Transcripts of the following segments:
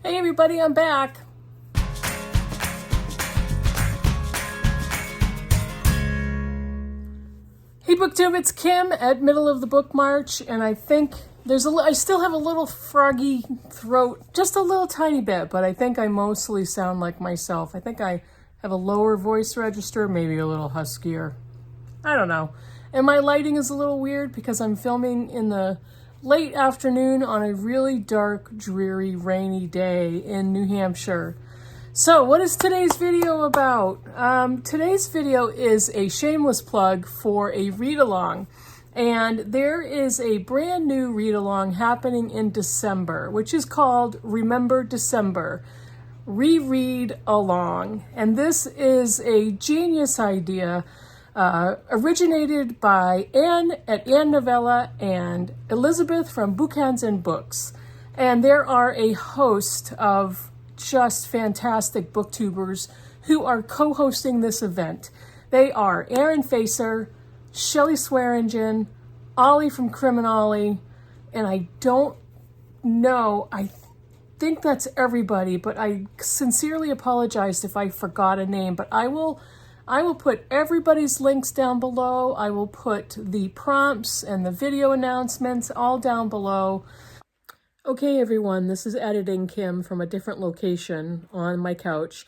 Hey everybody, I'm back. Hey BookTube, it's Kim at Middle of the Book March, and I think I still have a little froggy throat, just a little tiny bit, but I think I mostly sound like myself. I think I have a lower voice register, maybe a little huskier. I don't know. And my lighting is a little weird because I'm filming in the late afternoon on a really dark, dreary, rainy day in New Hampshire. So what is today's video about? Today's video is a shameless plug for a read-along. And there is a brand new read-along happening in December, which is called Remember December Reread Along. And this is a genius idea originated by Anne at Anne Novella and Elizabeth from Bookhands and Books. And there are a host of just fantastic booktubers who are co-hosting this event. They are Aaron Facer, Shelley Swearingen, Ollie from Criminally, and I don't know, I think that's everybody, but I sincerely apologize if I forgot a name, but I will put everybody's links down below. I will put the prompts and the video announcements all down below. Okay, everyone, this is Editing Kim from a different location on my couch.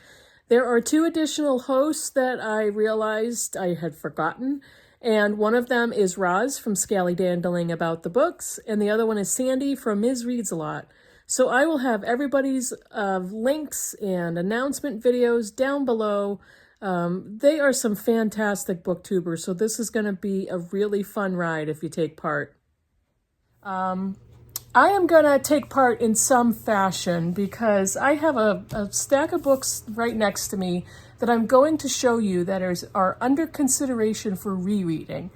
There are two additional hosts that I realized I had forgotten, and one of them is Roz from Scally Dandling About the Books, and the other one is Sandy from Ms. Reads a Lot. So I will have everybody's links and announcement videos down below. They are some fantastic booktubers, so this is going to be a really fun ride if you take part. I am going to take part in some fashion because I have a stack of books right next to me that I'm going to show you that are under consideration for rereading.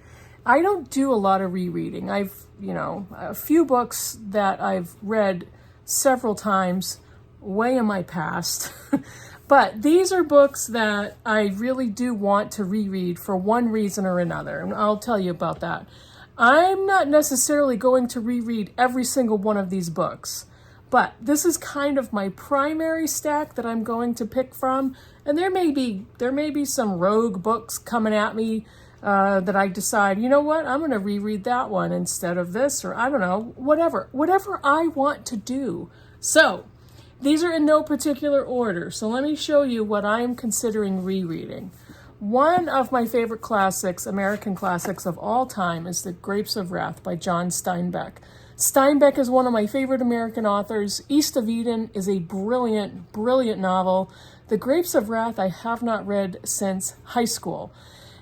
I don't do a lot of rereading. I've, a few books that I've read several times way in my past. But these are books that I really do want to reread for one reason or another, and I'll tell you about that. I'm not necessarily going to reread every single one of these books, but this is kind of my primary stack that I'm going to pick from, and there may be some rogue books coming at me that I decide, you know what, I'm going to reread that one instead of this, or I don't know, whatever I want to do. So these are in no particular order, so let me show you what I'm considering rereading. One of my favorite classics, American classics of all time, is The Grapes of Wrath by John Steinbeck. Steinbeck is one of my favorite American authors. East of Eden is a brilliant, brilliant novel. The Grapes of Wrath I have not read since high school.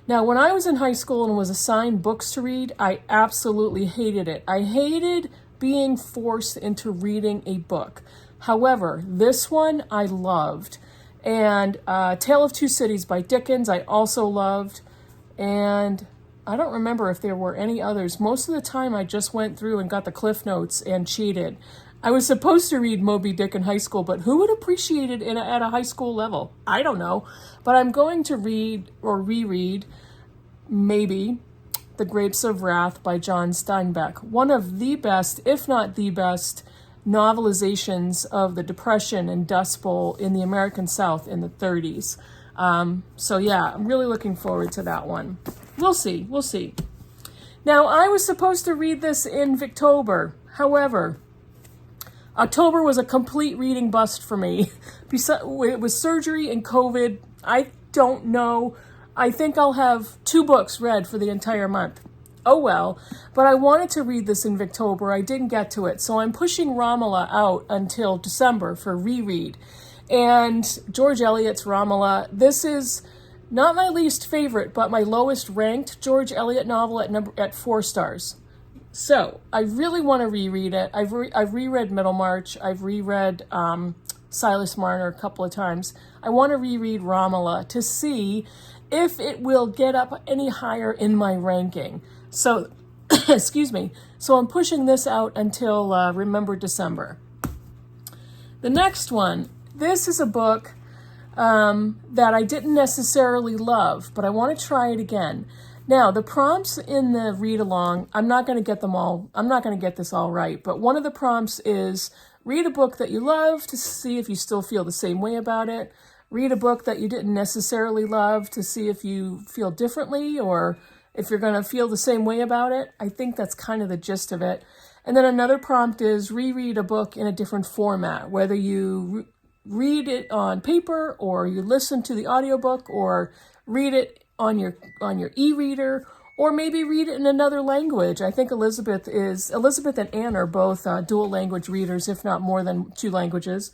Now, when I was in high school and was assigned books to read, I absolutely hated it. I hated being forced into reading a book. However, this one I loved. And Tale of Two Cities by Dickens I also loved. And I don't remember if there were any others. Most of the time I just went through and got the Cliff Notes and cheated. I was supposed to read Moby Dick in high school, but who would appreciate it at a high school level? I don't know. But I'm going to read or reread, maybe, The Grapes of Wrath by John Steinbeck. One of the best, if not the best, novelizations of the Depression and Dust Bowl in the American South in the 30s. So yeah, I'm really looking forward to that one. We'll see. Now, I was supposed to read this in Victober. However, October was a complete reading bust for me. With surgery and COVID, I don't know. I think I'll have 2 books read for the entire month. Oh well, but I wanted to read this in Victober. I didn't get to it, so I'm pushing Ramla out until December for reread. And George Eliot's Romola, this is not my least favorite, but my lowest ranked George Eliot novel at 4 stars. So I really want to reread it. I've reread Middlemarch. I've reread Silas Marner a couple of times. I want to reread Romola to see if it will get up any higher in my ranking. So, excuse me. So I'm pushing this out until Remember December. The next one, this is a book that I didn't necessarily love, but I want to try it again. Now, the prompts in the read-along, I'm not going to get them all, I'm not going to get this all right, but one of the prompts is Read a book that you love to see if you still feel the same way about it. Read a book that you didn't necessarily love to see if you feel differently or if you're going to feel the same way about it. I think that's kind of the gist of it. And then another prompt is reread a book in a different format, whether you read it on paper or you listen to the audiobook or read it on your e-reader, or maybe read it in another language. I think Elizabeth and Anne are both dual language readers, if not more than 2 languages.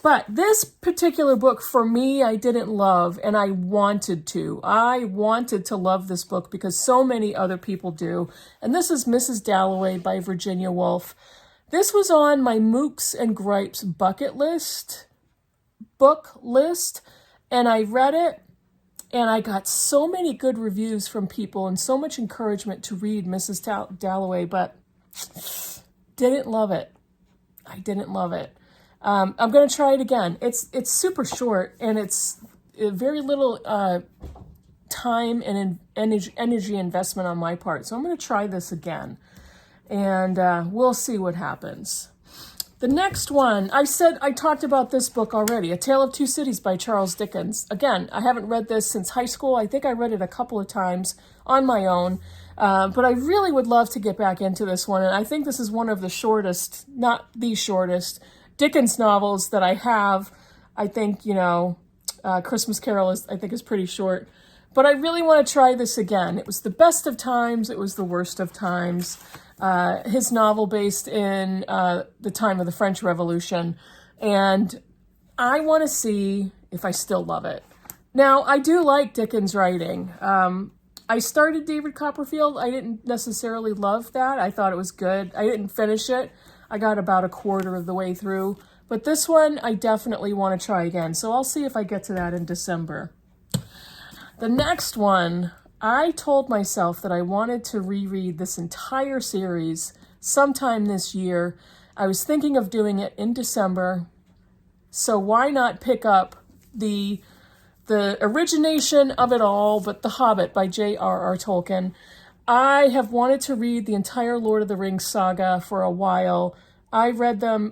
But this particular book, for me, I didn't love, and I wanted to. I wanted to love this book because so many other people do. And this is Mrs. Dalloway by Virginia Woolf. This was on my Mooks and Gripes book list, and I read it. And I got so many good reviews from people and so much encouragement to read Mrs. Dalloway, but didn't love it. I didn't love it. I'm going to try it again. It's super short, and it's very little time and energy investment on my part. So I'm going to try this again, and we'll see what happens. The next one, I talked about this book already, A Tale of Two Cities by Charles Dickens. Again, I haven't read this since high school. I think I read it a couple of times on my own, but I really would love to get back into this one. And I think this is one of the shortest, not the shortest, Dickens novels that I have. I think, Christmas Carol is pretty short. But I really want to try this again. It was the best of times. It was the worst of times. His novel based in the time of the French Revolution. And I want to see if I still love it. Now, I do like Dickens' writing. I started David Copperfield. I didn't necessarily love that. I thought it was good. I didn't finish it. I got about a quarter of the way through. But this one, I definitely want to try again. So I'll see if I get to that in December. The next one, I told myself that I wanted to reread this entire series sometime this year. I was thinking of doing it in December. So why not pick up the origination of it all, but The Hobbit by J.R.R. Tolkien. I have wanted to read the entire Lord of the Rings saga for a while. I read them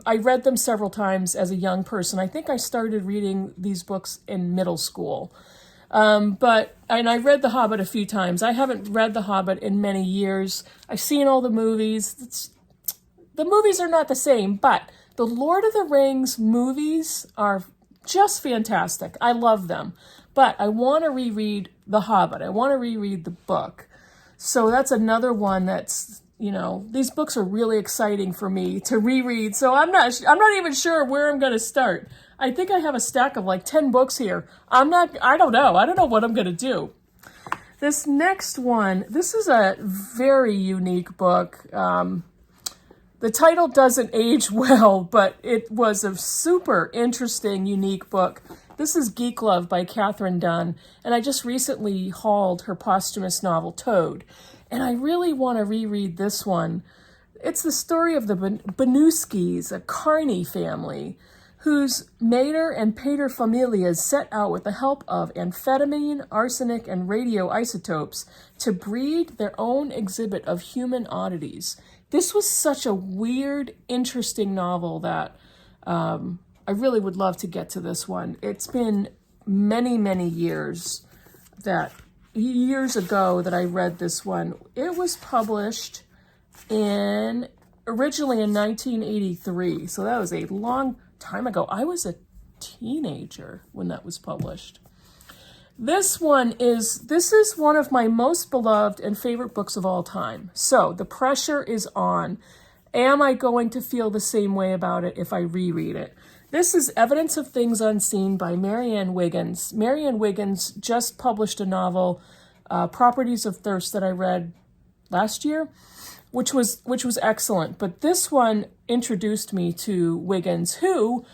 several times as a young person. I think I started reading these books in middle school. And I read The Hobbit a few times. I haven't read The Hobbit in many years. I've seen all the movies. The movies are not the same, but the Lord of the Rings movies are just fantastic. I love them. But I want to reread The Hobbit. I want to reread the book. So that's another one that's, these books are really exciting for me to reread. So I'm not even sure where I'm going to start. I think I have a stack of like 10 books here. I don't know. I don't know what I'm going to do. This next one, this is a very unique book. The title doesn't age well, but it was a super interesting, unique book. This is Geek Love by Katherine Dunn, and I just recently hauled her posthumous novel, Toad. And I really want to reread this one. It's the story of the Banuskis, a Carney family, whose mater and paterfamilias set out with the help of amphetamine, arsenic, and radioisotopes to breed their own exhibit of human oddities. This was such a weird, interesting novel that I really would love to get to this one. It's been many, many years ago that I read this one. It was published originally in 1983, so that was a long time ago. I was a teenager when that was published. This is one of my most beloved and favorite books of all time. So the pressure is on. Am I going to feel the same way about it if I reread it? This is Evidence of Things Unseen by Marianne Wiggins. Marianne Wiggins just published a novel, Properties of Thirst, that I read last year, which was excellent. But this one introduced me to Wiggins, who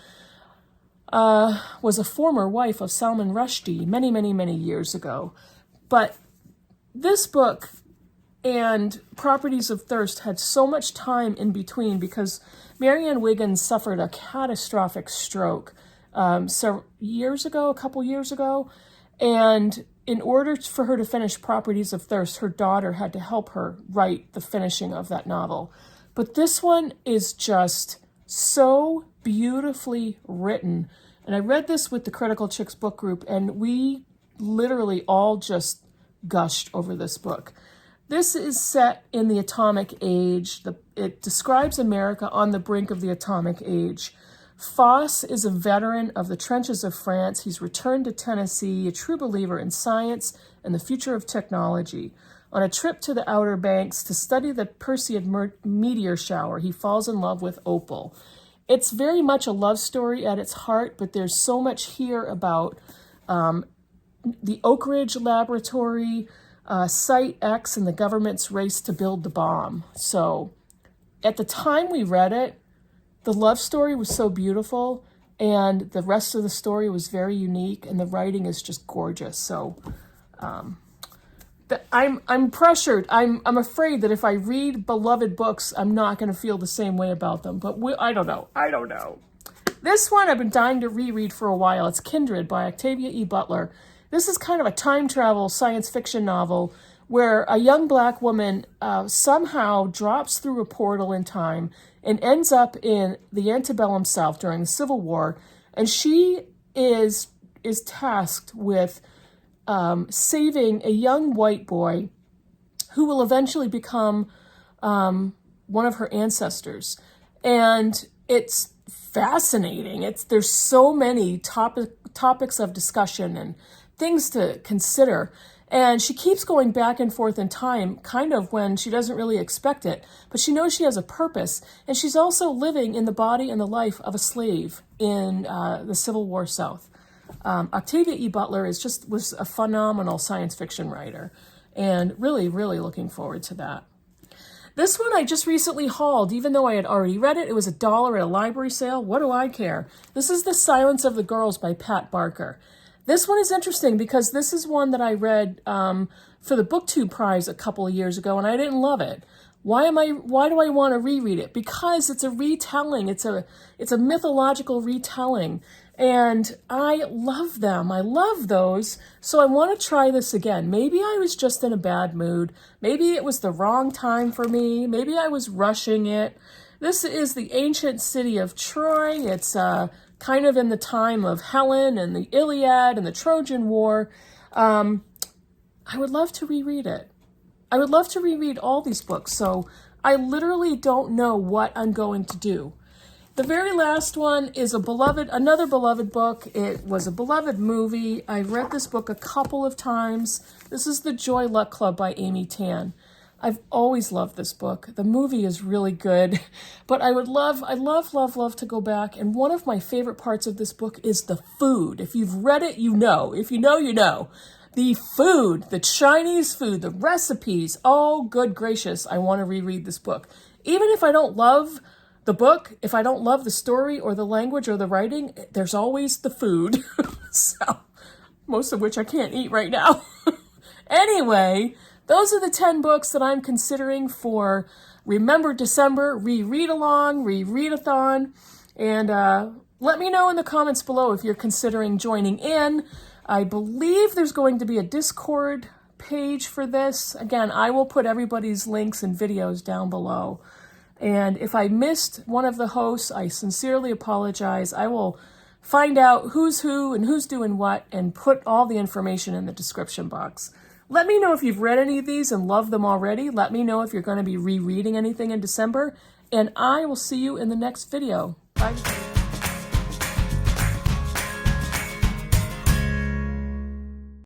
was a former wife of Salman Rushdie many, many, many years ago. But this book and Properties of Thirst had so much time in between because Marianne Wiggins suffered a catastrophic stroke a couple years ago. And in order for her to finish Properties of Thirst, her daughter had to help her write the finishing of that novel. But this one is just So beautifully written. And I read this with the Critical Chicks book group, and we literally all just gushed over this book. This is set in the atomic age. It describes America on the brink of the atomic age. Foss is a veteran of the trenches of France. He's returned to Tennessee, a true believer in science and the future of technology. On a trip to the Outer Banks to study the Perseid meteor shower, he falls in love with Opal. It's very much a love story at its heart, but there's so much here about the Oak Ridge Laboratory, Site X, and the government's race to build the bomb. So at the time we read it, the love story was so beautiful, and the rest of the story was very unique, and the writing is just gorgeous. So I'm pressured. I'm afraid that if I read beloved books, I'm not going to feel the same way about them. But I don't know. This one I've been dying to reread for a while. It's Kindred by Octavia E. Butler. This is kind of a time travel science fiction novel where a young black woman somehow drops through a portal in time and ends up in the antebellum South during the Civil War. And she is tasked with saving a young white boy who will eventually become one of her ancestors. And it's fascinating. There's so many topics of discussion and things to consider. And she keeps going back and forth in time, kind of when she doesn't really expect it. But she knows she has a purpose. And she's also living in the body and the life of a slave in the Civil War South. Octavia E. Butler was a phenomenal science fiction writer, and really, really looking forward to that. This one I just recently hauled, even though I had already read it. It was $1 at a library sale. What do I care? This is The Silence of the Girls by Pat Barker. This one is interesting because this is one that I read for the BookTube Prize a couple of years ago, and I didn't love it. Why do I want to reread it? Because it's a retelling. It's a mythological retelling. And I love them. I love those. So I want to try this again. Maybe I was just in a bad mood. Maybe it was the wrong time for me. Maybe I was rushing it. This is the ancient city of Troy. It's kind of in the time of Helen and the Iliad and the Trojan War. I would love to reread it. I would love to reread all these books. So I literally don't know what I'm going to do. The very last one is another beloved book. It was a beloved movie. I read this book a couple of times. This is The Joy Luck Club by Amy Tan. I've always loved this book. The movie is really good, but I love to go back. And one of my favorite parts of this book is the food. If you've read it, you know. If you know, you know. The food, the Chinese food, the recipes. Oh, good gracious, I want to reread this book. Even if I don't love the book, if I don't love the story or the language or the writing, there's always the food. So, most of which I can't eat right now. Anyway, those are the 10 books that I'm considering for Remember December REReadathon. And let me know in the comments below if you're considering joining in. I believe there's going to be a Discord page for this. Again, I will put everybody's links and videos down below. And if I missed one of the hosts, I sincerely apologize. I will find out who's who and who's doing what and put all the information in the description box. Let me know if you've read any of these and love them already. Let me know if you're going to be rereading anything in December. And I will see you in the next video. Bye.